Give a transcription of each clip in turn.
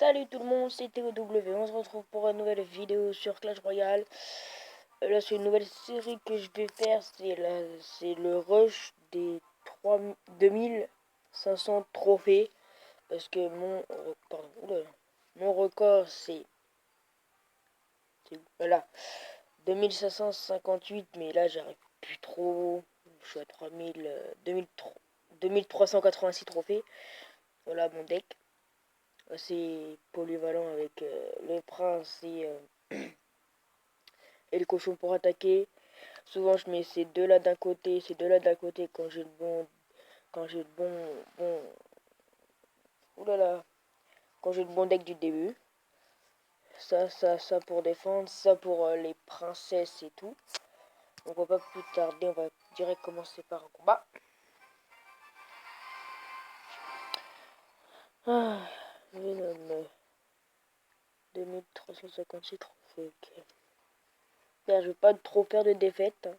Salut tout le monde, c'est TOW, on se retrouve pour une nouvelle vidéo sur Clash Royale. Là c'est une nouvelle série que je vais faire, c'est le rush des 2500 trophées. Parce que mon record c'est voilà, 2558, mais là j'arrive plus trop, je suis à 2386 trophées. Voilà mon deck. C'est polyvalent avec le prince et le cochon pour attaquer. Souvent je mets ces deux là d'un côté, ces deux là d'un côté quand j'ai le bon. Quand j'ai le bon. Oulala. Quand j'ai le bon deck du début. Ça pour défendre, ça pour les princesses et tout. Donc on va pas plus tarder, on va direct commencer par un combat. Ah, Venom. 2356 trophées, ok. Là, je vais pas trop faire de défaite. Hein.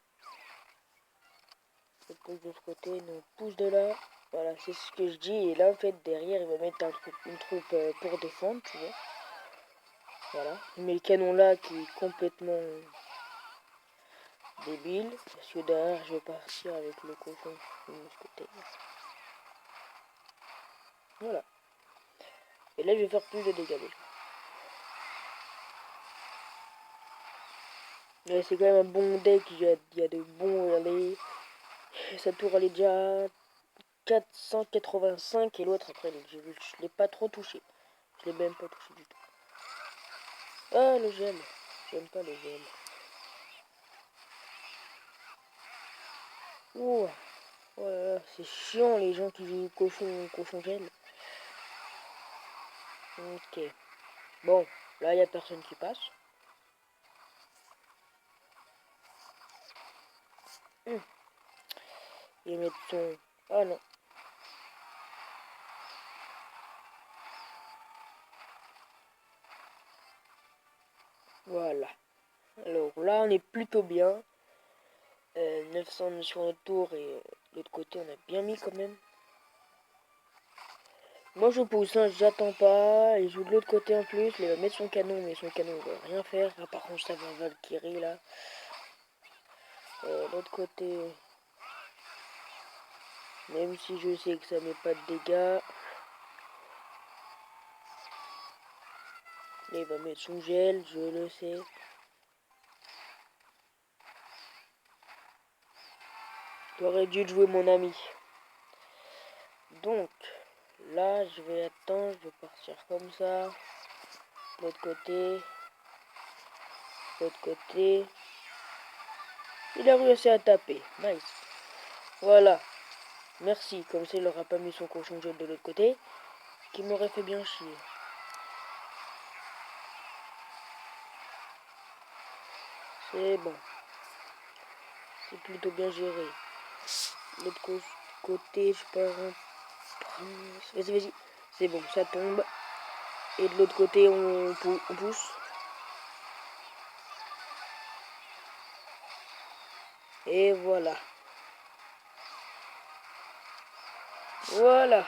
On pousse de ce côté, nous pousse de là. Voilà, c'est ce que je dis. Et là, en fait, derrière, il va mettre une troupe pour défendre, tu vois. Voilà. Il met le canon là qui est complètement débile. Parce que derrière, je vais partir avec le cochon de ce côté. Voilà. Et là, je vais faire plus de dégâts déjà. Mais c'est quand même un bon deck. Il y a de bons allées. Sa tour, elle est déjà 485 et l'autre après je l'ai pas trop touché. Je l'ai même pas touché du tout. Ah le gel. J'aime pas le gel. Ouh. Oh c'est chiant les gens qui jouent cochon gel. Ok. Bon, là il y a personne qui passe. Il va mettre son. Ah non. Voilà. Alors là on est plutôt bien. 900 sur notre tour et l'autre côté on a bien mis quand même. Moi je pousse, hein, j'attends pas, il joue de l'autre côté en plus, il va mettre son canon, mais son canon il va rien faire, à part contre ça va Valkyrie là. L'autre côté, même si je sais que ça met pas de dégâts, il va mettre son gel, je le sais. J'aurais dû jouer mon ami. Donc, là je vais attendre, je vais partir comme ça. L'autre côté. L'autre côté. Il a réussi à taper. Nice. Voilà. Merci. Comme ça, il n'aura pas mis son cochon gel de l'autre côté. Qui m'aurait fait bien chier. C'est bon. C'est plutôt bien géré. L'autre côté, je pars en prince. Vas-y. C'est bon, ça tombe. Et de l'autre côté, on pousse. Et voilà. Voilà.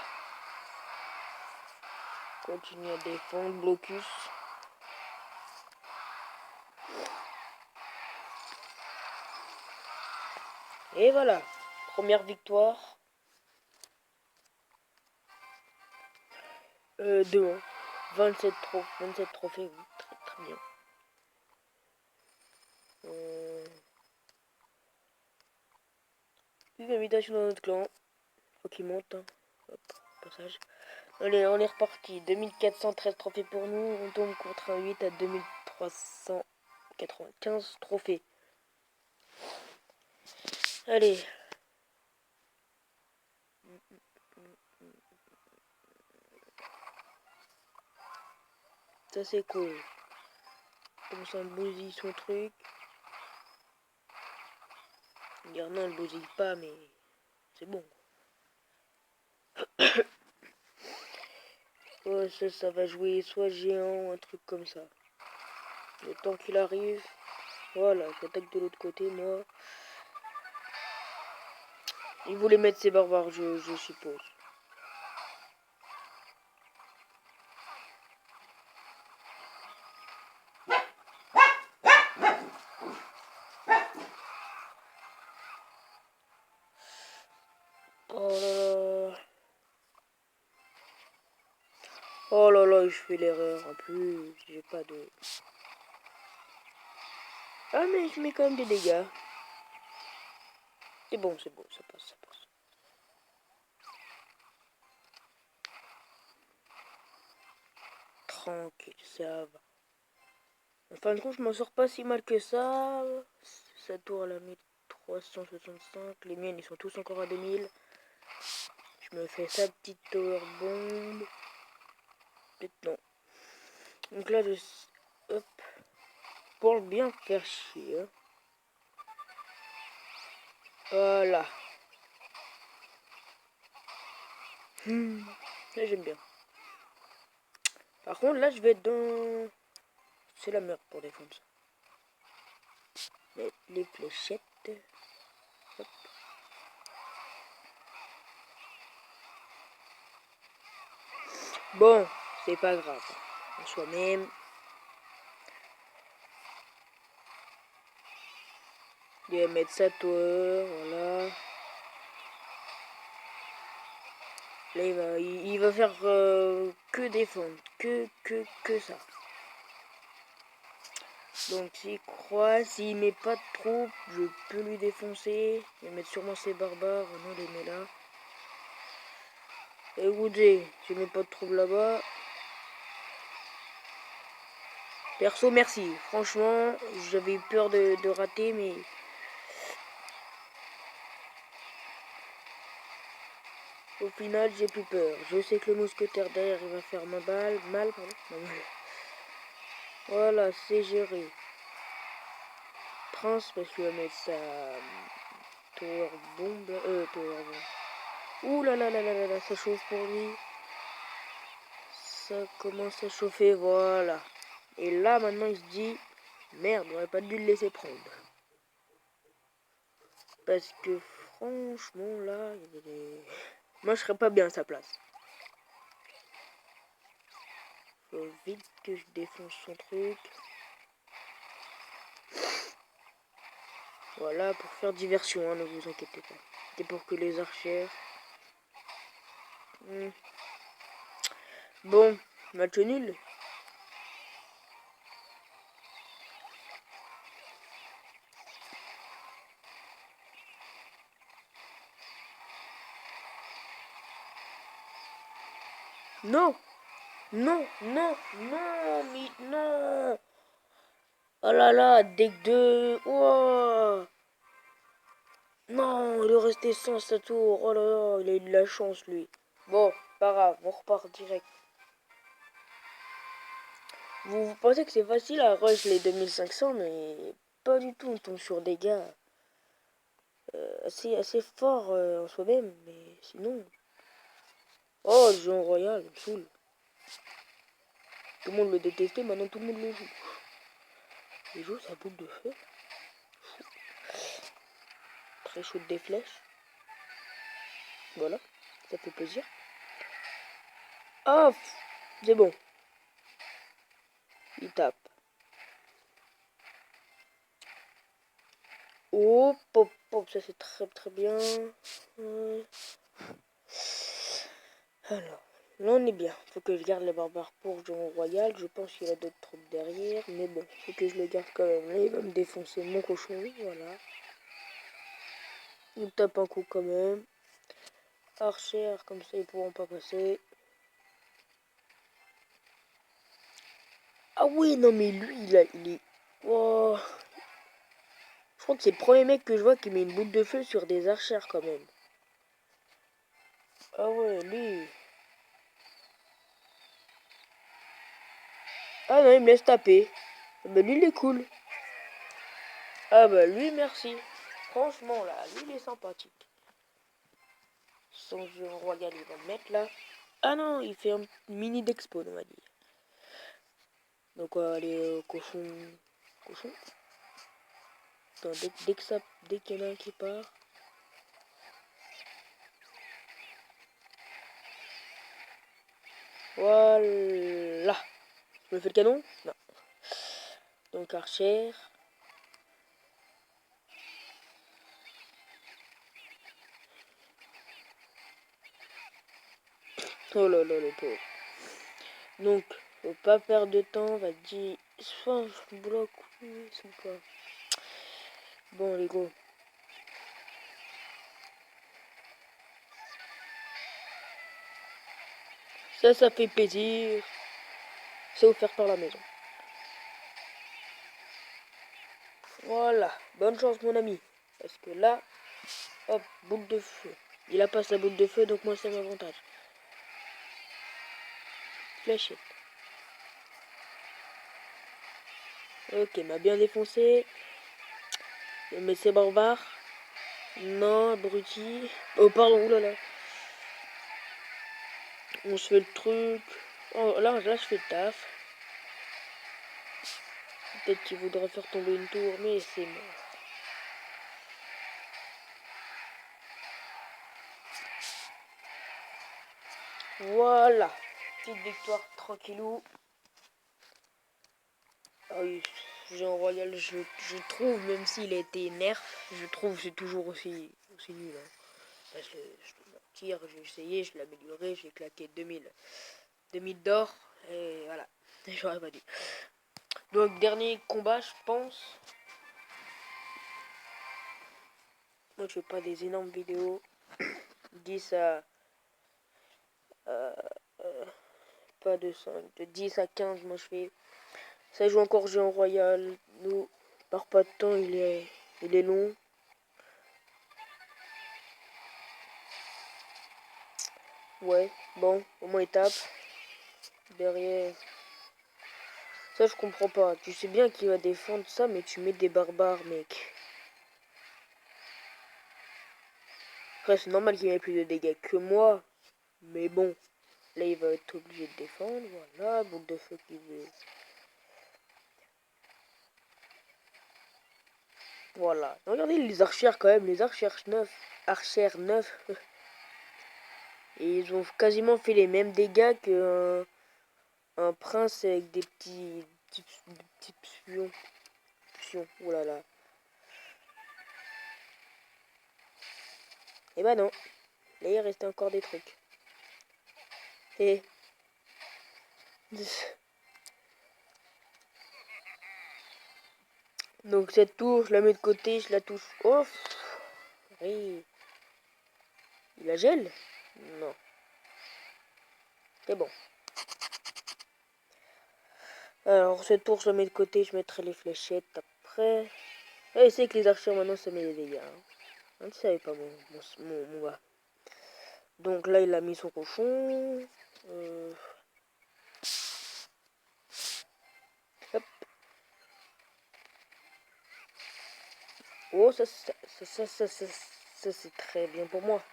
Continue à défendre, blocus. Et voilà. Première victoire. 2-1. 27 trophées, oui. Très bien. Une invitation dans notre clan. Faut qu'il monte. Hein. Hop, passage. Allez, on est reparti. 2413 trophées pour nous. On tombe contre un 8 à 2395 trophées. Allez. Ça c'est cool. Comme ça on bousille son truc. Regarde, non, on le bousille pas, mais c'est bon. Oh, ça va jouer soit géant ou un truc comme ça. Le temps qu'il arrive. Voilà, j'attaque de l'autre côté, moi. Il voulait mettre ses barbares, je suppose. Oh là là, je fais l'erreur. En plus, j'ai pas de... Ah mais je mets quand même des dégâts. C'est bon, ça passe, ça passe. Tranquille, ça va. En fin de compte, je m'en sors pas si mal que ça. Sa tour elle a mis 365. Les miennes, ils sont tous encore à 2000. Je me fais sa petite tower bomb. Peut-être non. Donc là, je... Hop. Pour bien faire chier. Hein. Voilà. Là, j'aime bien. Par contre, là, je vais être dans... C'est la merde pour défendre ça. Mettre les fléchettes. Hop. Bon, c'est pas grave. En soi-même. Il va mettre sa tour, voilà. Là, il va faire que défendre. Que ça. Donc, s'il croit, s'il met pas de troupes, je peux lui défoncer. Il va mettre sûrement ses barbares. Non, les met là. Écoutez, je mets pas de troupes là-bas. Perso, merci. Franchement, j'avais eu peur de rater, mais... Au final, j'ai plus peur. Je sais que le mousquetaire derrière, il va faire mal, pardon. Voilà, c'est géré. Trans, parce qu'il va mettre sa tower bomb. Tower bomb. Ouh là là là là là là, ça chauffe pour lui. Ça commence à chauffer, voilà. Et là, maintenant, il se dit, merde, j'aurais pas dû le laisser prendre. Parce que franchement, là, moi, je serais pas bien à sa place. Faut vite que je défonce son truc. Voilà, pour faire diversion, hein, ne vous inquiétez pas. C'est pour que les archères... Bon, match nul. Non, non, non, non, mais non. Oh là là, deck 2. Oh. Non, il est resté sans sa tour. Oh là là, il a eu de la chance, lui. Bon, pas grave, on repart direct. Vous pensez que c'est facile à rush les 2500, mais pas du tout. On tombe sur des gars assez forts en soi-même, mais sinon... Oh, le jeu royal, il me saoule. Tout le monde le détestait, maintenant tout le monde le joue. Il joue sa boule de feu. Très chaud des flèches. Voilà, ça fait plaisir. Oh, c'est bon. Il tape. Oh, pop, pop, ça c'est très très bien. Alors, là on est bien. Faut que je garde les barbares pour Jean Royal. Je pense qu'il y a d'autres troupes derrière. Mais bon, faut que je le garde quand même. Là, il va me défoncer mon cochon. Voilà. Il tape un coup quand même. Archer, comme ça ils pourront pas passer. Ah oui, non mais lui, il est... Oh. Je crois que c'est le premier mec que je vois qui met une boule de feu sur des archères quand même. Ah ouais, lui... Ah non, il me laisse taper. Bah lui, il est cool. Ah bah lui, merci. Franchement, là, lui, il est sympathique. Son jeu royal, il va le mettre là. Ah non, il fait un mini d'expo, on va dire. Donc on va aller au cochon. Cochon. Attends, dès qu'il y en a un qui part. Voilà. Je me fais le canon? Non. Donc archer. Oh là là, le pauvre. Donc, faut pas perdre de temps, on va dire. Soit je bloque, oui, ou pas. Bon, les gros. Ça fait plaisir. C'est offert par la maison. Voilà. Bonne chance, mon ami. Parce que là, hop, boule de feu. Il a pas sa boule de feu, donc moi, c'est mon avantage. Fléchette. Ok, m'a bien défoncé. Mais c'est barbare. Non, abruti. Oh, pardon, oulala. On se fait le truc. Oh, là, je fais le taf. Peut-être qu'il voudrait faire tomber une tour, mais c'est mort. Voilà. Petite victoire tranquillou. Ah oui, Géant Royal, je trouve, même s'il a été nerf, je trouve que c'est toujours aussi nul. Hein. Parce que je le tire, j'ai essayé, je l'ai amélioré, j'ai claqué 2000 d'or, et voilà. J'aurais pas dû. Donc, dernier combat, je pense. Moi, je fais pas des énormes vidéos. 10 à... euh, pas de 5, de 10 à 15, moi je fais. Ça joue encore Géant Royal. Nous, par pas de temps, il est long. Ouais, bon, au moins il tape. Derrière. Ça, je comprends pas. Tu sais bien qu'il va défendre ça, mais tu mets des barbares, mec. Après, c'est normal qu'il ait plus de dégâts que moi. Mais bon, là, il va être obligé de défendre. Voilà, boule de feu qui veut. Voilà. Regardez les archères quand même, les archères 9. Archères 9. Et ils ont quasiment fait les mêmes dégâts qu'un un prince avec des petits pions. Oh là là. Et bah non. Là, il restait encore des trucs. Et... Donc cette tour, je la mets de côté, je la touche. Oh, oui. Il la gèle? Non. C'est bon. Alors cette tour, je la mets de côté, je mettrai les fléchettes après. Et c'est que les archers maintenant, ça met des dégâts. Hein. Tu savais pas mon gars. Donc là, il a mis son cochon. Hop. Oh, ça c'est très bien pour moi.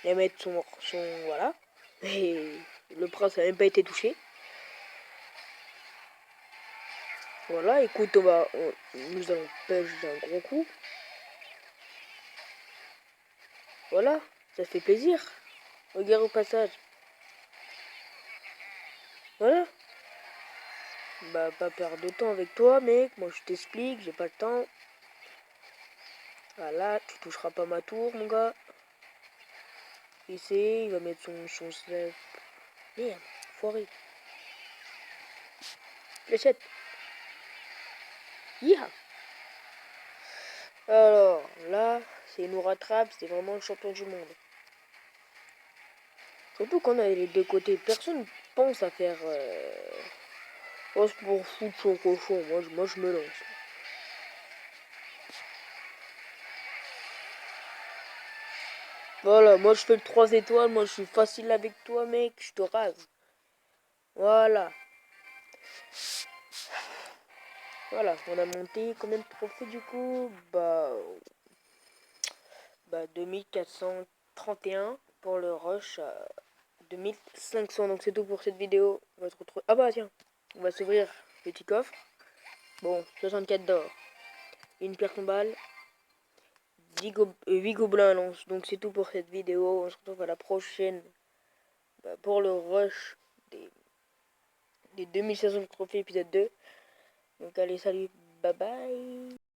Il va mettre son voilà. Et le prince n'a même pas été touché. Voilà, écoute, nous allons pêcher un gros coup. Voilà, ça fait plaisir. Regarde au passage. Voilà. Bah, pas perdre de temps avec toi, mec. Moi, je t'explique, j'ai pas le temps. Voilà, tu toucheras pas ma tour, mon gars. Ici, il va mettre son slave. Merde, foiré. Fléchette. Yeah. Alors, là, s'il nous rattrape, c'est vraiment le champion du monde. Surtout qu'on a les deux côtés. Personne pense à faire... Oh, c'est pour foutre son cochon. Moi, je me lance. Voilà, moi, je fais le 3 étoiles. Moi, je suis facile avec toi, mec. Je te rase. Voilà. Voilà, on a monté combien de trophées du coup? Bah 2431 pour le rush à 2500. Donc c'est tout pour cette vidéo. On va se retrouver. Ah bah tiens, on va s'ouvrir petit coffre. Bon, 64 d'or, une pierre tombale, 8 gobelins à lance. Donc c'est tout pour cette vidéo. On se retrouve à la prochaine pour le rush des 2500 trophées épisode 2. Donc allez, salut, bye bye.